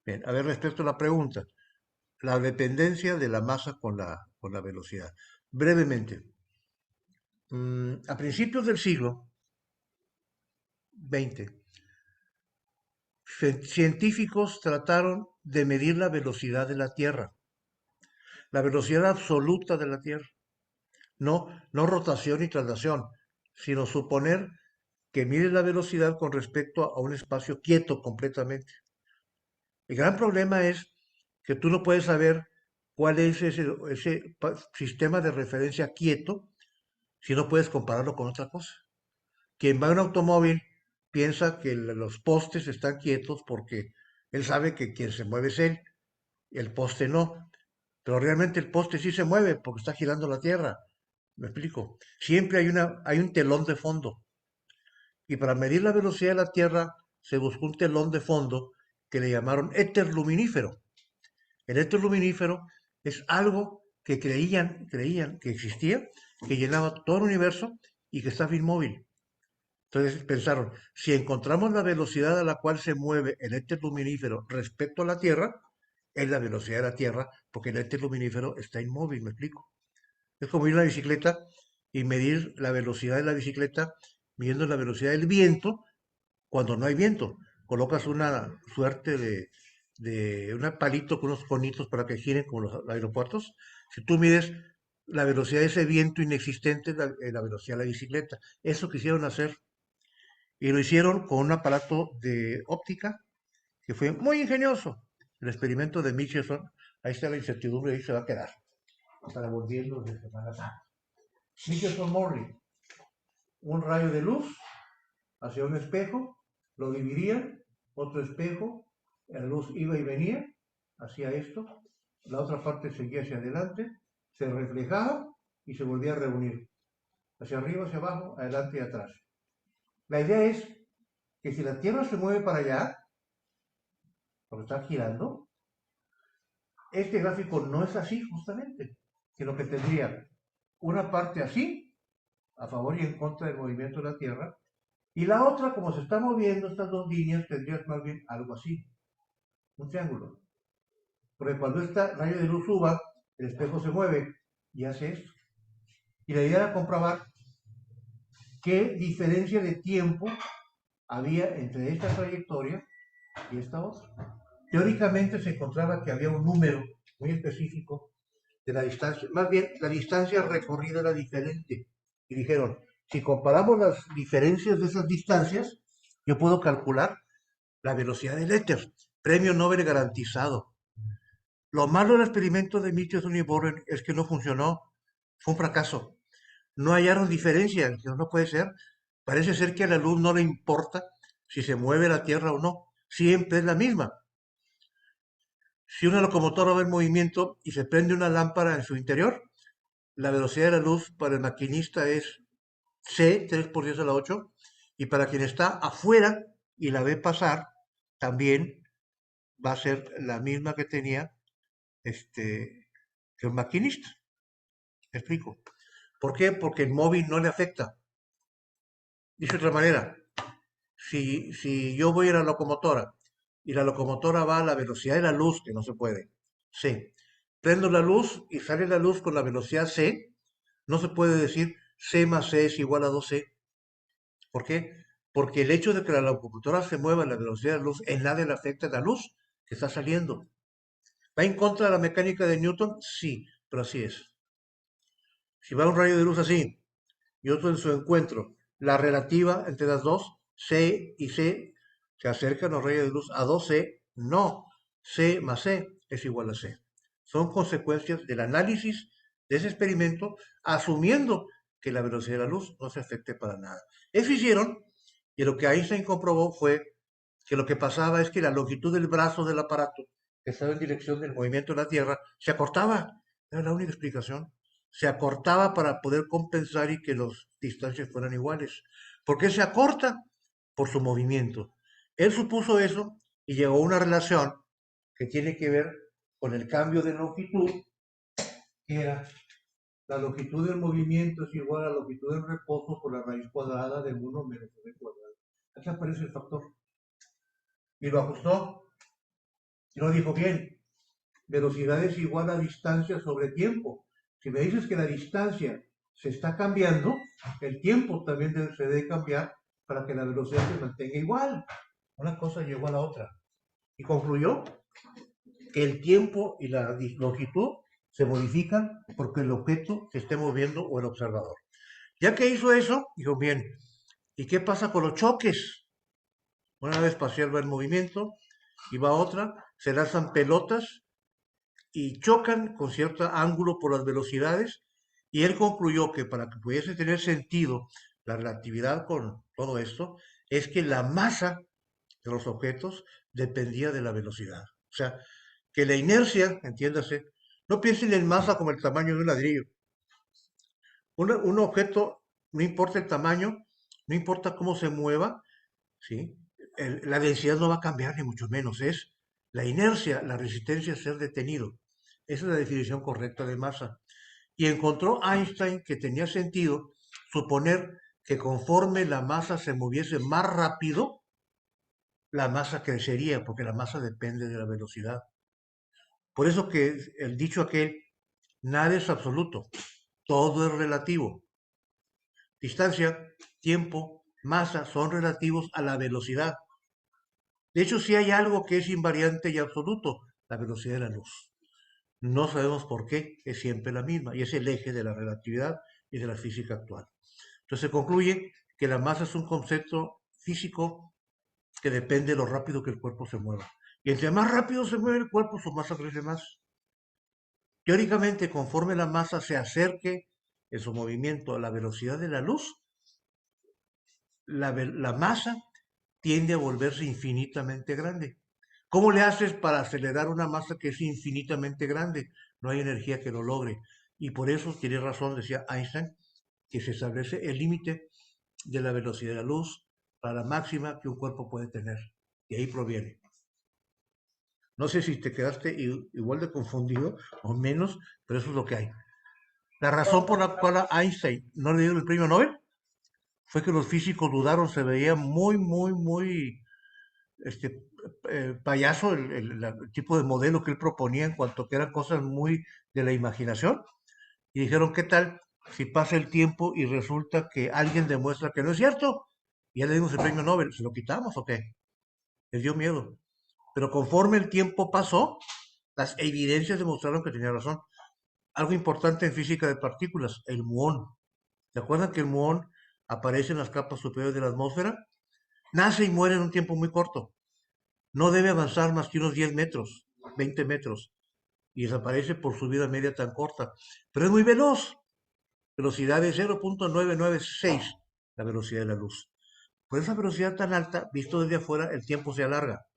Bien, a ver, respecto a la pregunta, la dependencia de la masa con la velocidad. Brevemente, a principios del siglo XX, científicos trataron de medir la velocidad de la Tierra, la velocidad absoluta de la Tierra, no rotación y traslación, sino suponer que mide la velocidad con respecto a un espacio quieto completamente. El gran problema es que tú no puedes saber cuál es ese sistema de referencia quieto si no puedes compararlo con otra cosa. Quien va en un automóvil piensa que los postes están quietos porque él sabe que quien se mueve es él, el poste no. Pero realmente el poste sí se mueve porque está girando la Tierra. ¿Me explico? Siempre hay un telón de fondo. Y para medir la velocidad de la Tierra se buscó un telón de fondo que le llamaron éter luminífero. El éter luminífero es algo que creían que existía, que llenaba todo el universo y que estaba inmóvil. Entonces pensaron, si encontramos la velocidad a la cual se mueve el éter luminífero respecto a la Tierra, es la velocidad de la Tierra, porque el éter luminífero está inmóvil, ¿me explico? Es como ir a la bicicleta y medir la velocidad de la bicicleta midiendo la velocidad del viento cuando no hay viento. Colocas una suerte de un palito con unos conitos para que giren como los aeropuertos. Si tú mides la velocidad de ese viento inexistente, la velocidad de la bicicleta. Eso quisieron hacer y lo hicieron con un aparato de óptica que fue muy ingenioso. El experimento de Michelson, ahí está la incertidumbre, ahí se va a quedar para volverlo de Semana Santa. Michelson Morley, un rayo de luz hacia un espejo, lo dividía, otro espejo, la luz iba y venía, hacía esto, la otra parte seguía hacia adelante, se reflejaba y se volvía a reunir, hacia arriba, hacia abajo, adelante y atrás. La idea es que si la Tierra se mueve para allá, porque está girando, este gráfico no es así justamente, sino que tendría una parte así, a favor y en contra del movimiento de la Tierra, y la otra, como se está moviendo estas dos líneas, tendría más bien algo así, un triángulo. Porque cuando este rayo de luz suba, el espejo se mueve y hace esto. Y la idea era comprobar qué diferencia de tiempo había entre esta trayectoria y esta otra. Teóricamente se encontraba que había un número muy específico de la distancia, más bien la distancia recorrida era diferente. Y dijeron, si comparamos las diferencias de esas distancias, yo puedo calcular la velocidad del éter, premio Nobel garantizado. Lo malo del experimento de Michelson y Borren es que no funcionó, fue un fracaso. No hallaron diferencia, dijeron, no puede ser. Parece ser que a la luz no le importa si se mueve la Tierra o no, siempre es la misma. Si una locomotora va en movimiento y se prende una lámpara en su interior, la velocidad de la luz para el maquinista es c, 3 por 10 a la 8, y para quien está afuera y la ve pasar, también va a ser la misma que tenía que un maquinista. ¿Me explico? ¿Por qué? Porque el móvil no le afecta. Dice de otra manera, si yo voy a la locomotora y la locomotora va a la velocidad de la luz, que no se puede, c, prendo la luz y sale la luz con la velocidad c, no se puede decir c más c es igual a 2c. ¿Por qué? Porque el hecho de que la locomotora se mueva a la velocidad de la luz en nada le afecta a la luz que está saliendo. ¿Va en contra de la mecánica de Newton? Sí, pero así es. Si va un rayo de luz así y otro en su encuentro, la relativa entre las dos, C y C, se acercan los rayos de luz a 2C, no, C más C es igual a C. Son consecuencias del análisis de ese experimento, asumiendo que la velocidad de la luz no se afecte para nada. Eso hicieron, y lo que Einstein comprobó fue que lo que pasaba es que la longitud del brazo del aparato, que estaba en dirección del movimiento de la Tierra, se acortaba. Era la única explicación. Se acortaba para poder compensar y que las distancias fueran iguales. ¿Por qué se acorta? Por su movimiento. Él supuso eso y llegó a una relación que tiene que ver con el cambio de longitud, que era la longitud del movimiento es igual a la longitud del reposo por la raíz cuadrada de 1 menos b cuadrado. Aquí aparece el factor. Y lo ajustó Y no dijo bien, velocidad es igual a distancia sobre tiempo. Si me dices que la distancia se está cambiando, el tiempo también se debe cambiar para que la velocidad se mantenga igual. Una cosa llegó a la otra. Y concluyó que el tiempo y la longitud se modifican porque el objeto se esté moviendo o el observador. Ya que hizo eso, dijo, bien, ¿y qué pasa con los choques? Una nave espacial va en movimiento y va otra, se lanzan pelotas y chocan con cierto ángulo por las velocidades, y él concluyó que para que pudiese tener sentido la relatividad con todo esto, es que la masa de los objetos dependía de la velocidad. O sea, que la inercia, entiéndase, no piensen en masa como el tamaño de un ladrillo. Un objeto, no importa el tamaño, no importa cómo se mueva, ¿sí? La densidad no va a cambiar, ni mucho menos. Es la inercia, la resistencia a ser detenido. Esa es la definición correcta de masa. Y encontró Einstein que tenía sentido suponer que conforme la masa se moviese más rápido, la masa crecería, porque la masa depende de la velocidad. Por eso que el dicho aquel, nada es absoluto, todo es relativo. Distancia, tiempo, masa son relativos a la velocidad. De hecho, sí hay algo que es invariante y absoluto, la velocidad de la luz. No sabemos por qué, es siempre la misma, y es el eje de la relatividad y de la física actual. Entonces se concluye que la masa es un concepto físico que depende de lo rápido que el cuerpo se mueva. Y entre más rápido se mueve el cuerpo, su masa crece más. Teóricamente, conforme la masa se acerque en su movimiento a la velocidad de la luz, la masa tiende a volverse infinitamente grande. ¿Cómo le haces para acelerar una masa que es infinitamente grande? No hay energía que lo logre. Y por eso tiene razón, decía Einstein, que se establece el límite de la velocidad de la luz para la máxima que un cuerpo puede tener. Y ahí proviene. No sé si te quedaste igual de confundido o menos, pero eso es lo que hay. La razón por la cual a Einstein no le dieron el premio Nobel fue que los físicos dudaron, se veía muy este, payaso el tipo de modelo que él proponía en cuanto que eran cosas muy de la imaginación. Y dijeron, ¿qué tal si pasa el tiempo y resulta que alguien demuestra que no es cierto? Y ya le dimos el premio Nobel, ¿se lo quitamos o qué? Les dio miedo. Pero conforme el tiempo pasó, las evidencias demostraron que tenía razón. Algo importante en física de partículas, el muón. ¿Se acuerdan que el muón aparece en las capas superiores de la atmósfera? Nace y muere en un tiempo muy corto. No debe avanzar más que unos 10 metros, 20 metros, y desaparece por su vida media tan corta. Pero es muy veloz. Velocidad de 0.996, la velocidad de la luz. Por esa velocidad tan alta, visto desde afuera, el tiempo se alarga.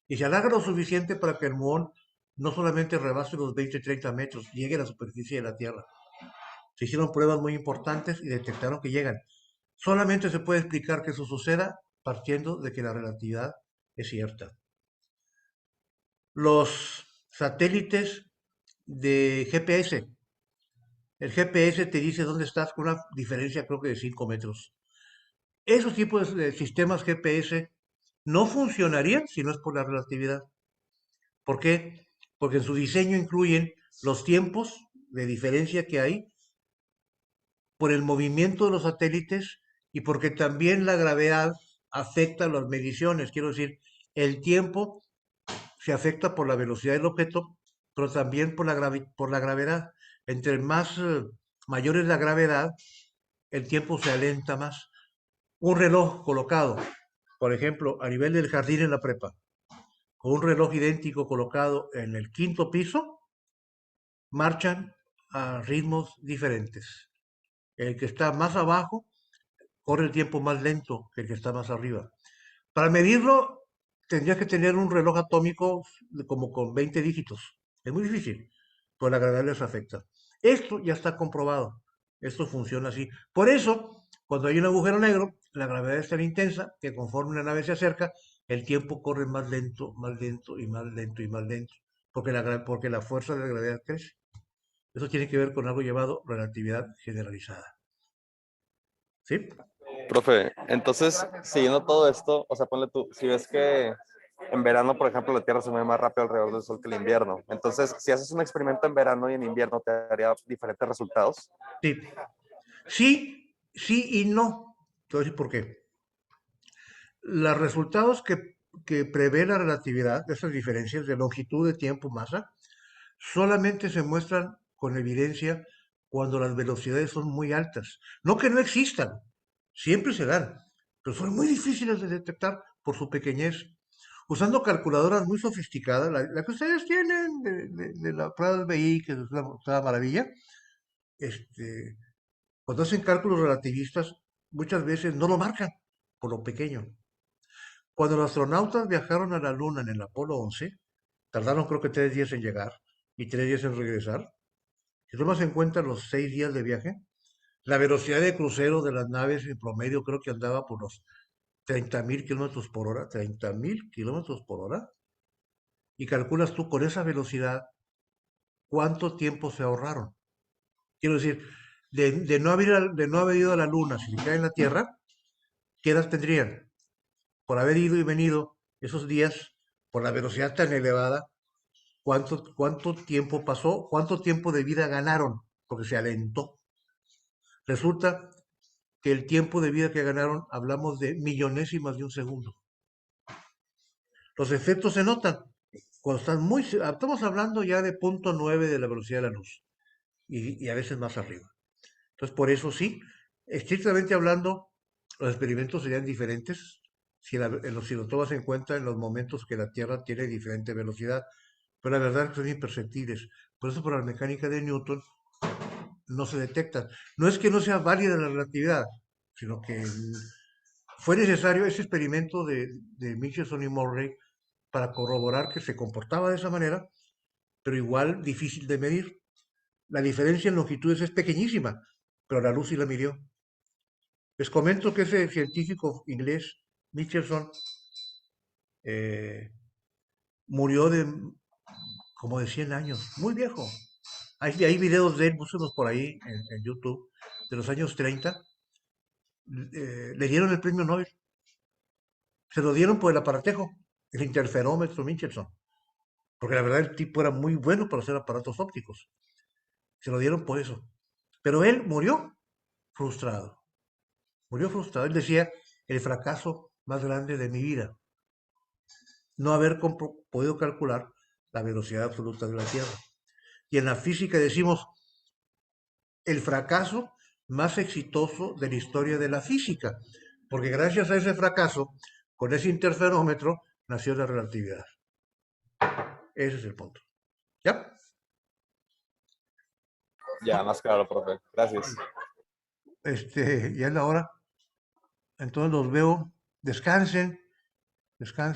Y se alarga lo suficiente para que el muón no solamente rebase los 20-30 metros, llegue a la superficie de la Tierra. Se hicieron pruebas muy importantes y detectaron que llegan. Solamente se puede explicar que eso suceda partiendo de que la relatividad es cierta. Los satélites de GPS, el GPS te dice dónde estás con una diferencia creo que de 5 metros. Esos tipos de sistemas GPS no funcionarían si no es por la relatividad. ¿Por qué? Porque en su diseño incluyen los tiempos de diferencia que hay por el movimiento de los satélites y porque también la gravedad afecta las mediciones. Quiero decir, el tiempo se afecta por la velocidad del objeto, pero también por la gravedad. Entre más mayor es la gravedad, el tiempo se alenta más. Un reloj colocado, por ejemplo, a nivel del jardín en la prepa, con un reloj idéntico colocado en el quinto piso, marchan a ritmos diferentes. El que está más abajo corre el tiempo más lento que el que está más arriba. Para medirlo, tendrías que tener un reloj atómico como con 20 dígitos. Es muy difícil, pues la gravedad les afecta. Esto ya está comprobado. Esto funciona así. Por eso, cuando hay un agujero negro, la gravedad es tan intensa que conforme una nave se acerca, el tiempo corre más lento, más lento y más lento y más lento, porque la fuerza de la gravedad crece. Eso tiene que ver con algo llamado relatividad generalizada. ¿Sí? Profe, entonces, siguiendo todo esto, o sea, ponle tú, si ves que en verano, por ejemplo, la Tierra se mueve más rápido alrededor del Sol que el invierno. Entonces, si haces un experimento en verano y en invierno, ¿te daría diferentes resultados? Sí, sí, sí y no. Te voy a decir por qué. Los resultados que prevé la relatividad, de esas diferencias de longitud de tiempo, masa, solamente se muestran con evidencia cuando las velocidades son muy altas. No que no existan, siempre se dan, pero son muy difíciles de detectar por su pequeñez. Usando calculadoras muy sofisticadas, la que ustedes tienen de la prueba del BI, que es una maravilla, este, cuando hacen cálculos relativistas, muchas veces no lo marcan por lo pequeño. Cuando los astronautas viajaron a la Luna en el Apolo 11, tardaron creo que 3 días en llegar y 3 días en regresar. Si tomas en cuenta los 6 días de viaje, la velocidad de crucero de las naves en promedio creo que andaba por los 30.000 kilómetros por hora, 30.000 kilómetros por hora, y calculas tú con esa velocidad cuánto tiempo se ahorraron. Quiero decir, de no haber ido a la Luna, si se queda en la Tierra, ¿qué edad tendrían? Por haber ido y venido esos días, por la velocidad tan elevada, ¿cuánto tiempo pasó? ¿Cuánto tiempo de vida ganaron? Porque se alentó. Resulta que el tiempo de vida que ganaron, hablamos de millonésimas de un segundo. Los efectos se notan. Cuando están estamos hablando ya de 0.9 de la velocidad de la luz y a veces más arriba. Entonces, por eso sí, estrictamente hablando, los experimentos serían diferentes si lo tomas en cuenta en los momentos que la Tierra tiene diferente velocidad. Pero la verdad es que son imperceptibles. Por eso, por la mecánica de Newton, no se detectan. No es que no sea válida la relatividad, sino que fue necesario ese experimento de Michelson y Morley para corroborar que se comportaba de esa manera, pero igual difícil de medir. La diferencia en longitudes es pequeñísima, pero la luz sí la midió. Les comento que ese científico inglés, Michelson, eh, murió de como de 100 años, muy viejo. Hay videos de él, búsquenlos por ahí en YouTube, de los años 30. Le dieron el premio Nobel. Se lo dieron por el aparatejo, el interferómetro Michelson. Porque la verdad el tipo era muy bueno para hacer aparatos ópticos. Se lo dieron por eso. Pero él murió frustrado. Murió frustrado. Él decía, el fracaso más grande de mi vida, no haber podido calcular la velocidad absoluta de la Tierra. Y en la física decimos, el fracaso más exitoso de la historia de la física. Porque gracias a ese fracaso, con ese interferómetro, nació la relatividad. Ese es el punto. ¿Ya? Ya, más claro, profe. Gracias. Ya es la hora. Entonces los veo. Descansen, descansen.